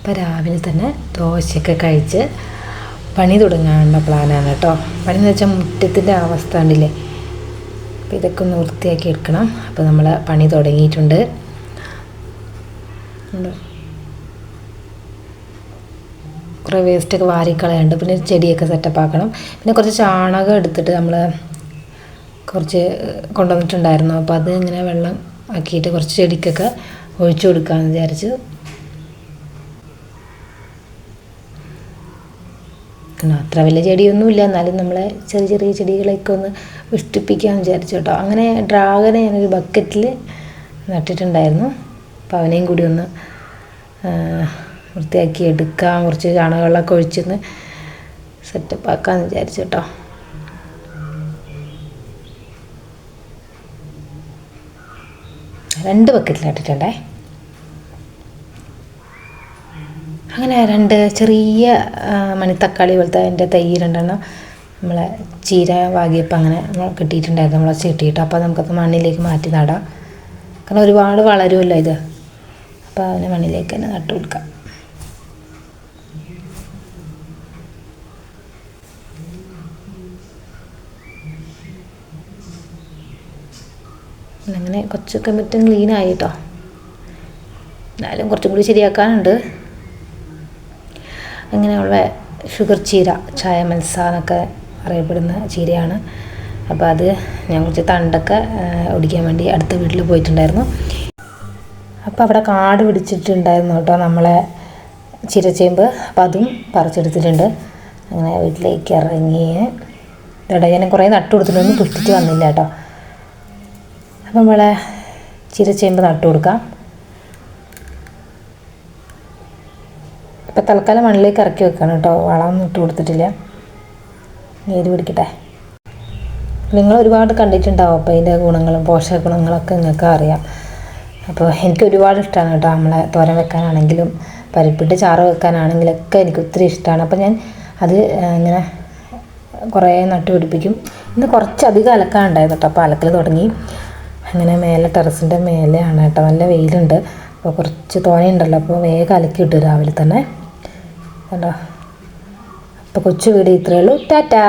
അപ്പോൾ രാവിലെ തന്നെ ദോശയൊക്കെ കഴിച്ച് പണി തുടങ്ങാനുള്ള പ്ലാനാണ് കേട്ടോ. പണി എന്ന് വെച്ചാൽ മുറ്റത്തിൻ്റെ അവസ്ഥ ഉണ്ടില്ലേ, അപ്പോൾ ഇതൊക്കെ ഒന്ന് വൃത്തിയാക്കി എടുക്കണം. അപ്പോൾ നമ്മൾ പണി തുടങ്ങിയിട്ടുണ്ട്. കുറേ വേസ്റ്റൊക്കെ വാരിക്കളയുണ്ട്. പിന്നെ ചെടിയൊക്കെ സെറ്റപ്പ് ആക്കണം. പിന്നെ കുറച്ച് ചാണകം എടുത്തിട്ട് നമ്മൾ കുറച്ച് കൊണ്ടുവന്നിട്ടുണ്ടായിരുന്നു. അപ്പോൾ അത് ഇങ്ങനെ വെള്ളം ആക്കിയിട്ട് കുറച്ച് ചെടിക്കൊക്കെ ഒഴിച്ചു കൊടുക്കാമെന്ന് വിചാരിച്ചു. അത്ര വലിയ ചെടിയൊന്നുമില്ല, എന്നാലും നമ്മളെ ചെറിയ ചെറിയ ചെടികളൊക്കെ ഒന്ന് പുഷ്ടിപ്പിക്കാമെന്ന് വിചാരിച്ചു കേട്ടോ. അങ്ങനെ ഡ്രാഗനെ ഞാനൊരു ബക്കറ്റിൽ നട്ടിട്ടുണ്ടായിരുന്നു. അപ്പോൾ അവനെയും കൂടി ഒന്ന് വൃത്തിയാക്കി എടുക്കാം, കുറച്ച് ചാണകവെള്ളമൊക്കെ ഒഴിച്ചൊന്ന് സെറ്റപ്പ് ആക്കാമെന്ന് വിചാരിച്ചു കേട്ടോ. രണ്ട് ബക്കറ്റിൽ നട്ടിട്ടുണ്ടേ. അങ്ങനെ രണ്ട് ചെറിയ മണിത്തക്കാളി പോലത്തെ അതിൻ്റെ തൈ രണ്ടെണ്ണം നമ്മളെ ചീര വാങ്ങിയപ്പോൾ അങ്ങനെ കിട്ടിയിട്ടുണ്ടായിരുന്നു നമ്മളെ ചെട്ടിയിട്ട്. അപ്പോൾ നമുക്കത് മണ്ണിലേക്ക് മാറ്റി നടാം, കാരണം ഒരുപാട് വളരുമല്ലോ ഇത്. അപ്പോൾ അതിനെ മണ്ണിലേക്ക് തന്നെ നട്ടു കൊടുക്കാം. അങ്ങനെ കുറച്ചൊക്കെ മറ്റും ക്ലീനായി കേട്ടോ. എന്നാലും കുറച്ചും കൂടി ശരിയാക്കാനുണ്ട്. അങ്ങനെയുള്ള ഷുഗർ ചീര, ചായ മത്സ എന്നൊക്കെ അറിയപ്പെടുന്ന ചീരയാണ്. അപ്പോൾ അത് ഞാൻ കുറച്ച് തണ്ടൊക്കെ ഒടിക്കാൻ വേണ്ടി അടുത്ത വീട്ടിൽ പോയിട്ടുണ്ടായിരുന്നു. അപ്പോൾ അവിടെ കാട് പിടിച്ചിട്ടുണ്ടായിരുന്നു കേട്ടോ നമ്മളെ ചീരച്ചേമ്പ്. അപ്പോൾ അതും പറിച്ചെടുത്തിട്ടുണ്ട്. അങ്ങനെ വീട്ടിലേക്ക് ഇറങ്ങി ഇവിടെ ഞാൻ കുറേ നട്ടു കൊടുത്തിട്ടൊന്നും പുഷ്ടിച്ച് വന്നില്ല കേട്ടോ. അപ്പം നമ്മളെ ചീരച്ചേമ്പ് നട്ടു കൊടുക്കാം. ഇപ്പം തൽക്കാലം മണ്ണിലേക്ക് ഇറക്കി വെക്കണം കേട്ടോ, വളമൊന്നും ഇട്ട് കൊടുത്തിട്ടില്ല. നീര് പിടിക്കട്ടെ. നിങ്ങൾ ഒരുപാട് കണ്ടിട്ടുണ്ടാവും അപ്പോൾ അതിൻ്റെ ഗുണങ്ങളും പോഷക ഗുണങ്ങളൊക്കെ നിങ്ങൾക്ക് അറിയാം. അപ്പോൾ എനിക്ക് ഒരുപാട് ഇഷ്ടമാണ് കേട്ടോ. നമ്മളെ തോരൻ വെക്കാനാണെങ്കിലും പരിപ്പിട്ട് ചാറ് വെക്കാനാണെങ്കിലൊക്കെ എനിക്ക് ഒത്തിരി ഇഷ്ടമാണ്. അപ്പോൾ ഞാൻ അത് ഇങ്ങനെ കുറേ നട്ടു പിടിപ്പിക്കും. ഇന്ന് കുറച്ചധികം അലക്കാനുണ്ടായിരുന്നു കേട്ടോ. അപ്പോൾ അലക്കൽ തുടങ്ങി. അങ്ങനെ മേലെ ടെറസിൻ്റെ മേലെയാണ് കേട്ടോ, നല്ല വെയിലുണ്ട്. അപ്പോൾ കുറച്ച് തോനെയുണ്ടല്ലോ, അപ്പോൾ വേഗം അലക്കി ഇട്ടു രാവിലെ തന്നെ കേട്ടോ. അപ്പോൾ കൊച്ചു വീഡിയോ ഇത്രയേ ഉള്ളൂ. ടാറ്റാ.